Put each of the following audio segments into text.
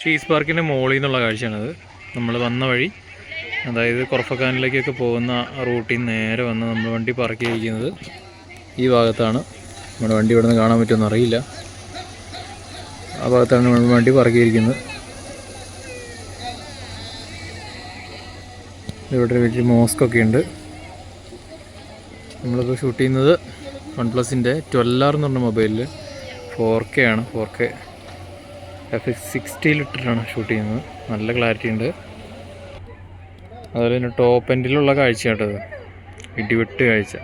She's പാർക്കിൻ്റെ മുകളിൽ നിന്നുള്ള കാഴ്ചയാണത്. നമ്മൾ വന്ന വഴി, അതായത് കൊർഫഖാനിലേക്കൊക്കെ പോകുന്ന റൂട്ടിൽ നിന്ന് നേരെ വന്ന് നമ്മൾ വണ്ടി പാർക്ക് ചെയ്തിരിക്കുന്നത് ഈ ഭാഗത്താണ്. നമ്മുടെ വണ്ടി ഇവിടെ നിന്ന് കാണാൻ പറ്റുമെന്ന് അറിയില്ല. ആ ഭാഗത്താണ് നമ്മൾ വണ്ടി പാർക്ക് ചെയ്തിരിക്കുന്നത്. ഇവിടെ ഒരു വലിയ മോസ്കൊക്കെ ഉണ്ട്. നമ്മളിപ്പോൾ ഷൂട്ട് ചെയ്യുന്നത് OnePlusൻ്റെ 12R എന്ന് പറഞ്ഞ മൊബൈലിൽ 4K ആണ്. 4K f60 ഇട്ടിട്ടാണ് ഷൂട്ട് ചെയ്യുന്നത്. നല്ല ക്ലാരിറ്റി ഉണ്ട്. അതുപോലെ തന്നെ ടോപ്പ് എൻഡിലുള്ള കാഴ്ച കേട്ടത്, ഇടിവെട്ട് കാഴ്ച.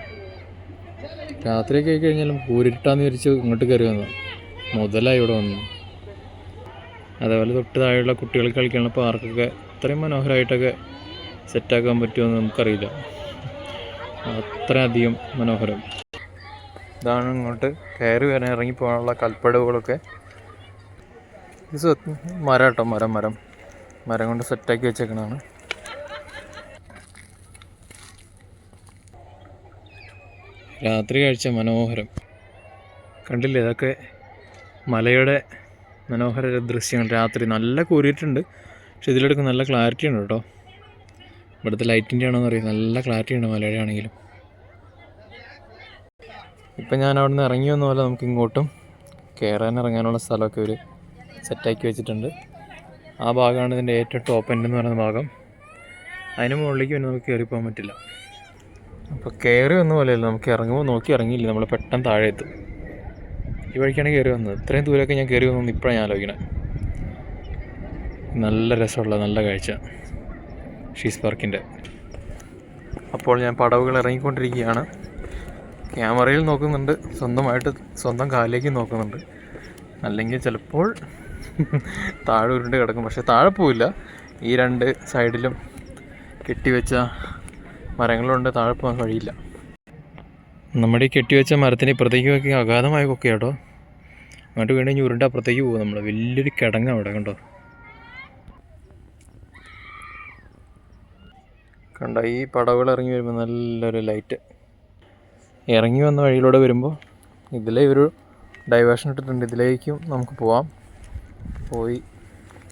രാത്രിയൊക്കെ ആയി കഴിഞ്ഞാലും കൂരിട്ടാന്ന് വിരിച്ച് ഇങ്ങോട്ട് കയറി വന്നു മുതലായി ഇവിടെ വന്നു. അതേപോലെ തൊട്ട് താഴെയുള്ള കുട്ടികൾക്ക് കളിക്കാനുള്ള പാർക്കൊക്കെ ഇത്രയും മനോഹരമായിട്ടൊക്കെ സെറ്റാക്കാൻ പറ്റുമെന്ന് നമുക്കറിയില്ല. അത്രയധികം മനോഹരം. ഇതാണ് ഇങ്ങോട്ട് കയറി വരാൻ ഇറങ്ങി പോകാനുള്ള കൽപ്പടവുകളൊക്കെ. ഇത് മരം കേട്ടോ, മരം കൊണ്ട് സെറ്റാക്കി വെച്ചേക്കണതാണ്. രാത്രി കാഴ്ച മനോഹരം കണ്ടില്ലേ? ഇതൊക്കെ മലയുടെ മനോഹര ദൃശ്യങ്ങൾ. രാത്രി നല്ല കൂരിയിട്ടുണ്ട്, പക്ഷെ ഇതിലെടുക്കും നല്ല ക്ലാരിറ്റി ഉണ്ട് കേട്ടോ. ഇവിടുത്തെ ലൈറ്റിൻ്റെ ആണോന്ന് അറിയാം, നല്ല ക്ലാരിറ്റി ഉണ്ട് മലയുടെ ആണെങ്കിലും. ഇപ്പം ഞാൻ അവിടെ നിന്ന് ഇറങ്ങി വന്ന പോലെ നമുക്ക് ഇങ്ങോട്ടും കയറാൻ ഇറങ്ങാനുള്ള സ്ഥലമൊക്കെ ഒരു സെറ്റാക്കി വെച്ചിട്ടുണ്ട്. ആ ഭാഗമാണ് ഇതിൻ്റെ ഏറ്റവും ടോപ്പ് എൻഡ് എന്ന് പറയുന്ന ഭാഗം. അതിന് മുകളിലേക്ക് പിന്നെ നമുക്ക് കയറി പോകാൻ പറ്റില്ല. അപ്പോൾ കയറി വന്ന പോലെയല്ല, നമുക്ക് ഇറങ്ങുമ്പോൾ നോക്കി ഇറങ്ങിയില്ല, നമ്മൾ പെട്ടെന്ന് താഴെ എത്തും. ഈ വഴിക്കാണ് കയറി വന്നത്. ഇത്രയും ദൂരമൊക്കെ ഞാൻ കയറി വന്നു ഇപ്പോഴാണ് ഞാൻ ആലോചിക്കണേ. നല്ല രസമുള്ള നല്ല കാഴ്ച ഷീസ് പാർക്കിൻ്റെ. അപ്പോൾ ഞാൻ പടവുകൾ ഇറങ്ങിക്കൊണ്ടിരിക്കുകയാണ്. ക്യാമറയിൽ നോക്കുന്നുണ്ട്, സ്വന്തം കാലിലേക്ക് നോക്കുന്നുണ്ട്. അല്ലെങ്കിൽ ചിലപ്പോൾ താഴെ ഉരുണ്ട് കിടക്കും. പക്ഷെ താഴെ പോവില്ല. ഈ രണ്ട് സൈഡിലും കെട്ടിവെച്ച മരങ്ങളുണ്ട്, താഴെ പോകാൻ കഴിയില്ല. നമ്മുടെ ഈ കെട്ടിവെച്ച മരത്തിന് ഇപ്പുറത്തേക്ക് നോക്കി അഗാധമായ കൊക്കെ കേട്ടോ. അങ്ങോട്ട് വീണ്ടും ഉരുണ്ട് അപ്പുറത്തേക്ക് പോകും. നമ്മൾ വലിയൊരു കിടങ്ങ അവിടെ കണ്ടോ. കണ്ട ഈ പടവുകൾ ഇറങ്ങി വരുമ്പോൾ നല്ലൊരു ലൈറ്റ്. ഇറങ്ങി വന്ന വഴിയിലൂടെ വരുമ്പോൾ ഇതിലേ ഒരു ഡൈവേഷൻ ഇട്ടിട്ടുണ്ട്. ഇതിലേക്കും നമുക്ക് പോവാം. പോയി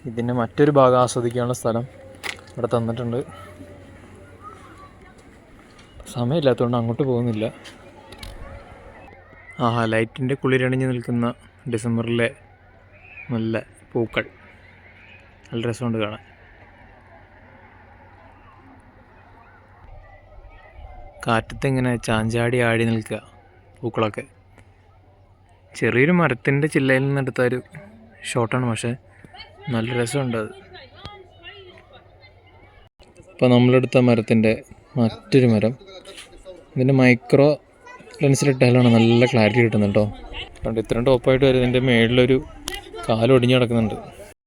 ഇതിൻ്റെ മറ്റൊരു ഭാഗം ആസ്വദിക്കാനുള്ള സ്ഥലം ഇവിടെ തന്നിട്ടുണ്ട്. സമയമില്ലാത്തതുകൊണ്ട് അങ്ങോട്ട് പോകുന്നില്ല. ലൈറ്റിൻ്റെ കുളിരണിഞ്ഞ് നിൽക്കുന്ന ഡിസംബറിലെ നല്ല പൂക്കൾ, നല്ല രസമുണ്ട് കാണാൻ. കാറ്റത്ത് ഇങ്ങനെ ചാഞ്ചാടി ആടി നിൽക്കുക പൂക്കളൊക്കെ. ചെറിയൊരു മരത്തിൻ്റെ ചില്ലയിൽ നിന്നെടുത്ത ഒരു ഷോട്ടാണ്, പക്ഷേ നല്ല രസമുണ്ട് അത്. ഇപ്പോൾ നമ്മളെടുത്ത മരത്തിൻ്റെ മറ്റൊരു മരം, ഇതിൻ്റെ മൈക്രോ ലെൻസിലിട്ടാലാണ് നല്ല ക്ലാരിറ്റി കിട്ടുന്നത് കേട്ടോ. അതുകൊണ്ട് ഇത്രയും ടോപ്പായിട്ട് വരും. ഇതിൻ്റെ മേളിലൊരു കാലൊടിഞ്ഞ് കിടക്കുന്നുണ്ട്.